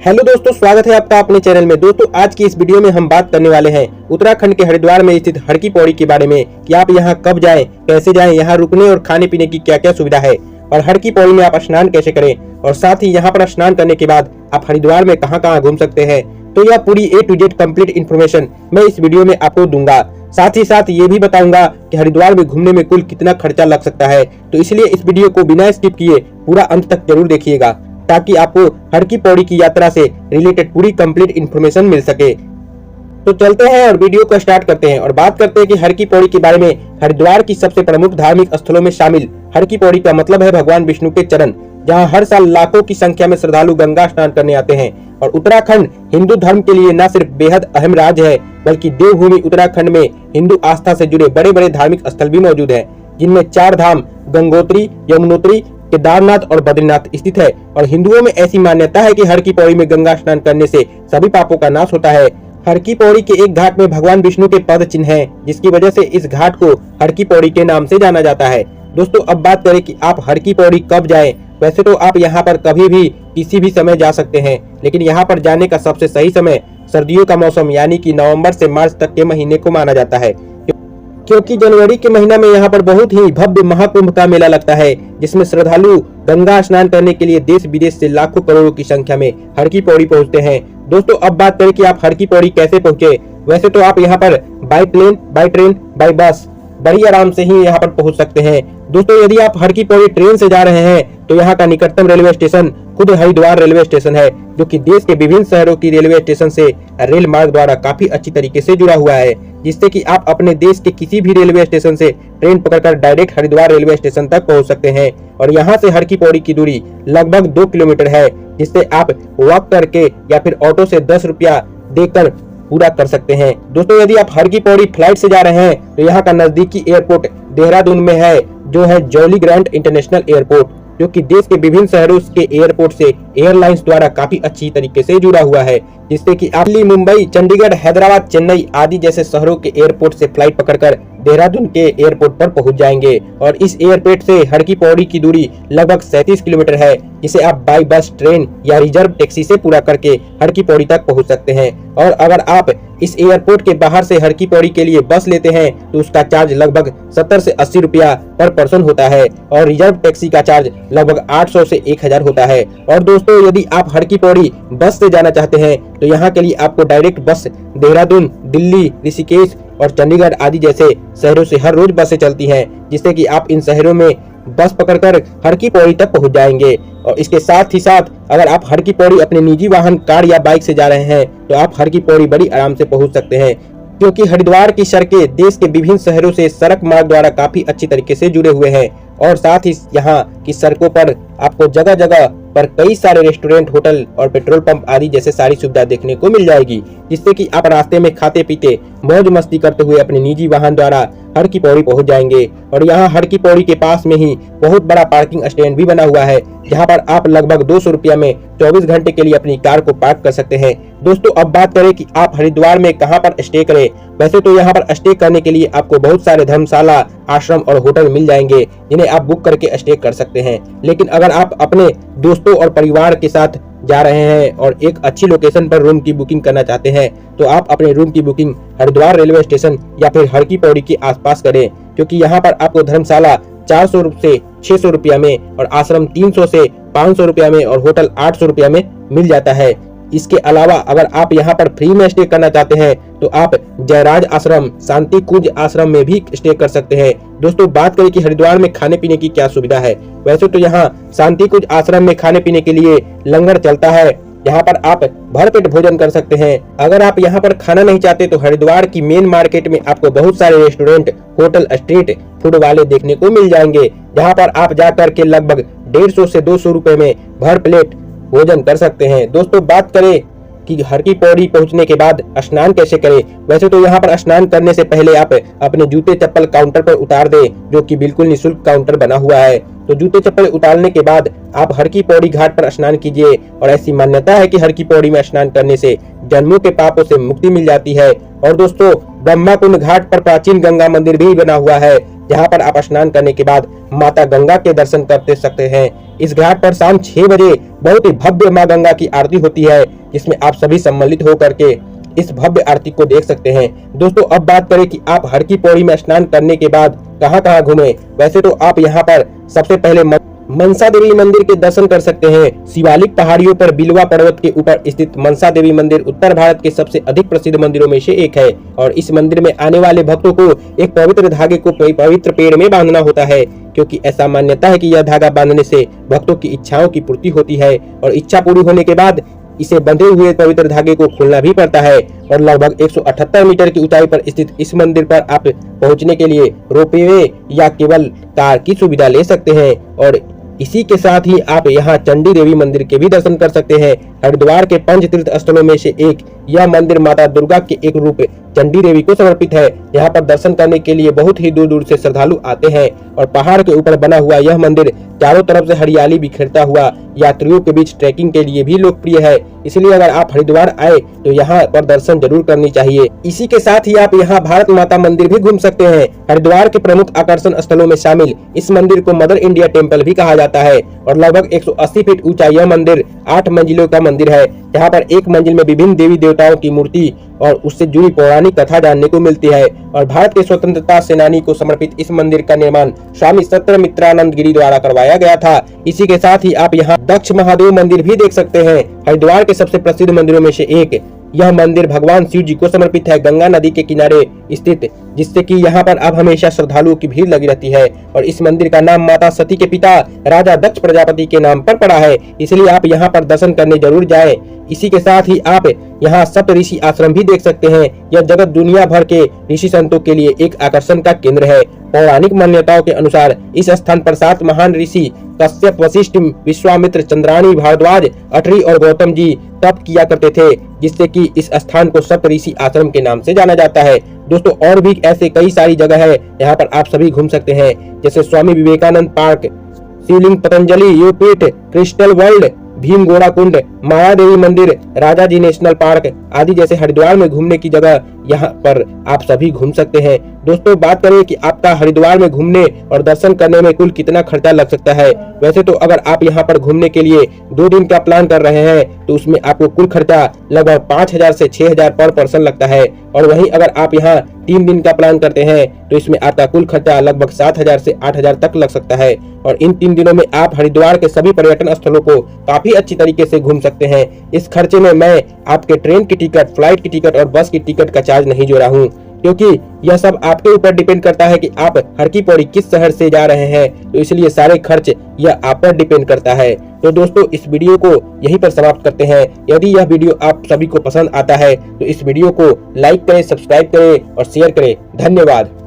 Hello दोस्तों, स्वागत है आपका अपने चैनल में। दोस्तों, आज की इस वीडियो में हम बात करने वाले हैं उत्तराखंड के हरिद्वार में स्थित हर की पौड़ी के बारे में कि आप यहां कब जाएं, कैसे जाएं, यहां रुकने और खाने पीने की क्या क्या सुविधा है और हर की पौड़ी में आप स्नान कैसे करें और साथ ही यहां पर स्नान करने के बाद आप हरिद्वार में कहां घूम सकते हैं। तो यह पूरी A to Z complete information मैं इस वीडियो में आपको दूंगा। साथ ही साथ ये भी बताऊंगा कि हरिद्वार में घूमने में कुल कितना खर्चा लग सकता है। तो इसलिए इस वीडियो को बिना स्किप किए पूरा अंत तक जरूर देखिएगा ताकि आपको हर की पौड़ी की यात्रा से रिलेटेड पूरी कंप्लीट इन्फॉर्मेशन मिल सके। तो चलते हैं और वीडियो को स्टार्ट करते हैं और बात करते हैं कि हर की पौड़ी के बारे में। हरिद्वार की सबसे प्रमुख धार्मिक स्थलों में शामिल हर की पौड़ी का मतलब है भगवान विष्णु के चरण, जहां हर साल लाखों की संख्या में श्रद्धालु गंगा स्नान करने आते हैं। और उत्तराखंड हिंदू धर्म के लिए न सिर्फ बेहद अहम राज्य है बल्कि देवभूमि उत्तराखंड में हिंदू आस्था से जुड़े बड़े बड़े धार्मिक स्थल भी मौजूद हैं, जिनमें 4 धाम गंगोत्री, यमुनोत्री, केदारनाथ और बद्रीनाथ स्थित है। और हिंदुओं में ऐसी मान्यता है कि हर की पौड़ी में गंगा स्नान करने से सभी पापों का नाश होता है। हर की पौड़ी के एक घाट में भगवान विष्णु के पद चिन्ह हैं, जिसकी वजह से इस घाट को हर की पौड़ी के नाम से जाना जाता है। दोस्तों, अब बात करें कि आप हर की पौड़ी कब जाएं। वैसे तो आप यहाँ पर कभी भी किसी भी समय जा सकते हैं, लेकिन यहाँ पर जाने का सबसे सही समय सर्दियों का मौसम यानी कि नवंबर से मार्च तक के महीने को माना जाता है, क्योंकि जनवरी के महीना में यहाँ पर बहुत ही भव्य महाकुंभ का मेला लगता है, जिसमें श्रद्धालु गंगा स्नान करने के लिए देश विदेश से लाखों करोड़ों की संख्या में हर की पौड़ी पहुँचते हैं। दोस्तों, अब बात करें कि आप हर की पौड़ी कैसे पहुँचे। वैसे तो आप यहाँ पर by plane, by train, by bus बड़ी आराम से ही यहाँ पर पहुँच सकते हैं। दोस्तों, यदि आप हर की पौड़ी ट्रेन से जा रहे हैं तो यहाँ का निकटतम रेलवे स्टेशन खुद हरिद्वार रेलवे स्टेशन है, जो कि देश के विभिन्न शहरों की रेलवे स्टेशन से रेल मार्ग द्वारा काफी अच्छी तरीके से जुड़ा हुआ है, जिससे कि आप अपने देश के किसी भी रेलवे स्टेशन से ट्रेन पकड़कर डायरेक्ट हरिद्वार रेलवे स्टेशन तक पहुंच सकते हैं। और यहाँ से हर की पौड़ी की दूरी लगभग 2 किलोमीटर है, जिससे आप वॉक करके या फिर ऑटो से 10 रुपया देकर पूरा कर सकते हैं। दोस्तों, यदि आप हर की पौड़ी फ्लाइट से जा रहे हैं तो यहाँ का नजदीकी एयरपोर्ट देहरादून में है, जो है जॉली ग्रांट इंटरनेशनल एयरपोर्ट, जो कि देश के विभिन्न शहरों के एयरपोर्ट से एयरलाइंस द्वारा काफी अच्छी तरीके से जुड़ा हुआ है, जिससे कि आप दिल्ली, मुंबई, चंडीगढ़, हैदराबाद, चेन्नई आदि जैसे शहरों के एयरपोर्ट से फ्लाइट पकड़कर देहरादून के एयरपोर्ट पर पहुंच जाएंगे। और इस एयरपोर्ट से हर की पौड़ी की दूरी लगभग 37 किलोमीटर है, जिसे आप बाई बस, ट्रेन या रिजर्व टैक्सी से पूरा करके हर की पौड़ी तक पहुंच सकते हैं। और अगर आप इस एयरपोर्ट के बाहर से हर की पौड़ी के लिए बस लेते हैं तो उसका चार्ज लगभग 70 से 80 रुपया पर पर्सन होता है और रिजर्व टैक्सी का चार्ज लगभग 800 से 1000 होता है। और दोस्तों, यदि आप हर की पौड़ी बस से जाना चाहते हैं तो यहाँ के लिए आपको डायरेक्ट बस देहरादून, दिल्ली, ऋषिकेश और चंडीगढ़ आदि जैसे शहरों से हर रोज बसें चलती हैं, जिससे कि आप इन शहरों में बस पकड़कर हर की पौड़ी तक पहुंच जाएंगे। और इसके साथ ही साथ अगर आप हर की पौड़ी अपने निजी वाहन, कार या बाइक से जा रहे हैं तो आप हर की पौड़ी बड़ी आराम से पहुंच सकते हैं, क्योंकि हरिद्वार की सड़कें देश के विभिन्न शहरों से सड़क मार्ग द्वारा काफी अच्छी तरीके से जुड़े हुए हैं। और साथ ही यहाँ की सड़कों पर आपको जगह जगह पर कई सारे रेस्टोरेंट, होटल और पेट्रोल पंप आदि जैसे सारी सुविधा देखने को मिल जाएगी, जिससे कि आप रास्ते में खाते पीते मौज मस्ती करते हुए अपने निजी वाहन द्वारा हर की पौड़ी पहुंच जाएंगे। और यहाँ हर की पौड़ी के पास में ही बहुत बड़ा पार्किंग स्टैंड भी बना हुआ है, जहाँ पर आप लगभग 200 रुपया में 24 घंटे के लिए अपनी कार को पार्क कर सकते हैं। दोस्तों, अब बात करें कि आप हरिद्वार में कहाँ पर स्टे करें। वैसे तो यहाँ पर स्टे करने के लिए आपको बहुत सारे धर्मशाला, आश्रम और होटल मिल जाएंगे, जिन्हें आप बुक करके स्टे कर सकते हैं। लेकिन अगर आप अपने दोस्तों और परिवार के साथ जा रहे हैं और एक अच्छी लोकेशन पर रूम की बुकिंग करना चाहते हैं तो आप अपने रूम की बुकिंग हरिद्वार रेलवे स्टेशन या फिर हर की पौड़ी के आसपास करें, क्योंकि यहाँ पर आपको धर्मशाला 400 से 600 रुपया में और आश्रम 300 से 500 रुपया में और होटल 800 रुपया में मिल जाता है। इसके अलावा अगर आप यहाँ पर फ्री में स्टे करना चाहते हैं तो आप जयराज आश्रम, शांति कुंज आश्रम में भी स्टे कर सकते हैं। दोस्तों, बात करें कि हरिद्वार में खाने पीने की क्या सुविधा है। वैसे तो यहाँ शांति कुंज आश्रम में खाने पीने के लिए लंगर चलता है, यहाँ पर आप भरपेट भोजन कर सकते हैं। अगर आप यहाँ पर खाना नहीं चाहते तो हरिद्वार की मेन मार्केट में आपको बहुत सारे रेस्टोरेंट, होटल, स्ट्रीट फूड वाले देखने को मिल जाएंगे, जहाँ पर आप जाकर के लगभग 150 से 200 रुपए में भर प्लेट भोजन कर सकते हैं। दोस्तों, बात करें कि हर की पौड़ी पहुंचने के बाद स्नान कैसे करें। वैसे तो यहाँ पर स्नान करने से पहले आप अपने जूते चप्पल काउंटर पर उतार दें, जो कि बिल्कुल निःशुल्क काउंटर बना हुआ है। तो जूते चप्पल उतारने के बाद आप हर की पौड़ी घाट पर स्नान कीजिए। और ऐसी मान्यता है कि हर की पौड़ी में स्नान करने से जन्मों के पापों से मुक्ति मिल जाती है। और दोस्तों, ब्रह्मा कुंड घाट पर प्राचीन गंगा मंदिर भी बना हुआ है, जहाँ पर आप स्नान करने के बाद माता गंगा के दर्शन करते सकते हैं। इस घाट पर शाम 6 बजे बहुत ही भव्य मां गंगा की आरती होती है, जिसमें आप सभी सम्मिलित होकर के इस भव्य आरती को देख सकते हैं। दोस्तों अब बात करें कि आप हर की पौड़ी में स्नान करने के बाद कहां-कहां घूमें। वैसे तो आप यहां पर सबसे पहले मनसा देवी मंदिर के दर्शन कर सकते हैं। शिवालिक पहाड़ियों पर बिलवा पर्वत के ऊपर स्थित मनसा देवी मंदिर उत्तर भारत के सबसे अधिक प्रसिद्ध मंदिरों में से एक है और इस मंदिर में आने वाले भक्तों को एक पवित्र धागे को पवित्र पेड़ में बांधना होता है, क्योंकि ऐसा मान्यता है कि यह धागा बांधने से भक्तों की इच्छाओं की पूर्ति होती है और इच्छा पूरी होने के बाद इसे बंधे हुए पवित्र धागे को खोलना भी पड़ता है। और लगभग 178 मीटर की ऊंचाई पर स्थित इस मंदिर पर आप पहुंचने के लिए रोपवे या केवल कार की सुविधा ले सकते हैं। और इसी के साथ ही आप यहाँ चंडी देवी मंदिर के भी दर्शन कर सकते हैं। हरिद्वार के पंच तीर्थ स्थलों में से एक यह मंदिर माता दुर्गा के एक रूप चंडी देवी को समर्पित है। यहाँ पर दर्शन करने के लिए बहुत ही दूर दूर से श्रद्धालु आते हैं और पहाड़ के ऊपर बना हुआ यह मंदिर चारों तरफ से हरियाली बिखेरता हुआ यात्रियों के बीच ट्रैकिंग के लिए भी लोकप्रिय है। इसलिए अगर आप हरिद्वार आए तो यहाँ पर दर्शन जरूर करनी चाहिए। इसी के साथ ही आप यहाँ भारत माता मंदिर भी घूम सकते हैं। हरिद्वार के प्रमुख आकर्षण स्थलों में शामिल इस मंदिर को मदर इंडिया टेम्पल भी कहा जाता है और लगभग 180 फीट ऊंचा यह मंदिर 8 मंजिलों का मंदिर है। यहाँ पर एक मंजिल में विभिन्न देवी देवताओं की मूर्ति और उससे जुड़ी पौराणिक कथा जानने को मिलती है। और भारत के स्वतंत्रता सेनानी को समर्पित इस मंदिर का निर्माण स्वामी सत्यमित्रानंद गिरी द्वारा करवाया गया था। इसी के साथ ही आप यहाँ दक्ष महादेव मंदिर भी देख सकते हैं। हरिद्वार के सबसे प्रसिद्ध मंदिरों में से एक यह मंदिर भगवान शिव जी को समर्पित है, गंगा नदी के किनारे स्थित, जिससे कि यहाँ पर अब हमेशा श्रद्धालुओं की भीड़ लगी रहती है। और इस मंदिर का नाम माता सती के पिता राजा दक्ष प्रजापति के नाम पर पड़ा है, इसलिए आप यहाँ पर दर्शन करने जरूर जाएं। इसी के साथ ही आप यहाँ सप्त ऋषि आश्रम भी देख सकते हैं। यह जगत दुनिया भर के ऋषि संतों के लिए एक आकर्षण का केंद्र है। पौराणिक मान्यताओं के अनुसार इस स्थान पर 7 महान ऋषि कश्यप, वशिष्ठ, विश्वामित्र, चंद्राणी, भारद्वाज, अटरी और गौतम जी तप किया करते थे, जिससे कि इस स्थान को सप्त ऋषि आश्रम के नाम से जाना जाता है। दोस्तों और भी ऐसे कई सारी जगह है यहाँ पर आप सभी घूम सकते हैं, जैसे स्वामी विवेकानंद पार्क, शिवलिंग पतंजलि योगपीठ, क्रिस्टल वर्ल्ड, भीम गोड़ा कुंड, माया देवी मंदिर, राजा जी नेशनल पार्क आदि जैसे हरिद्वार में घूमने की जगह यहाँ पर आप सभी घूम सकते हैं। दोस्तों बात करें कि आपका हरिद्वार में घूमने और दर्शन करने में कुल कितना खर्चा लग सकता है। वैसे तो अगर आप यहाँ पर घूमने के लिए 2 दिन का प्लान कर रहे हैं तो उसमें आपको कुल खर्चा लगभग 5000 से 6000 पर पर्सन लगता है। और वहीं अगर आप यहाँ 3 दिन का प्लान करते हैं तो इसमें आपका कुल खर्चा लगभग 7000 से 8000 तक लग सकता है। और इन 3 दिनों में आप हरिद्वार के सभी पर्यटन स्थलों को काफी अच्छी तरीके से घूम सकते हैं। इस खर्चे में मैं आपके ट्रेन की टिकट, फ्लाइट की टिकट और बस की टिकट का चार्ज नहीं जोड़ा हूँ, क्योंकि यह सब आपके ऊपर डिपेंड करता है कि आप हर की पौड़ी किस शहर से जा रहे हैं, तो इसलिए सारे खर्च यह आप पर डिपेंड करता है। तो दोस्तों इस वीडियो को यहीं पर समाप्त करते हैं। यदि यह वीडियो आप सभी को पसंद आता है तो इस वीडियो को लाइक करें, सब्सक्राइब करें और शेयर करें। धन्यवाद।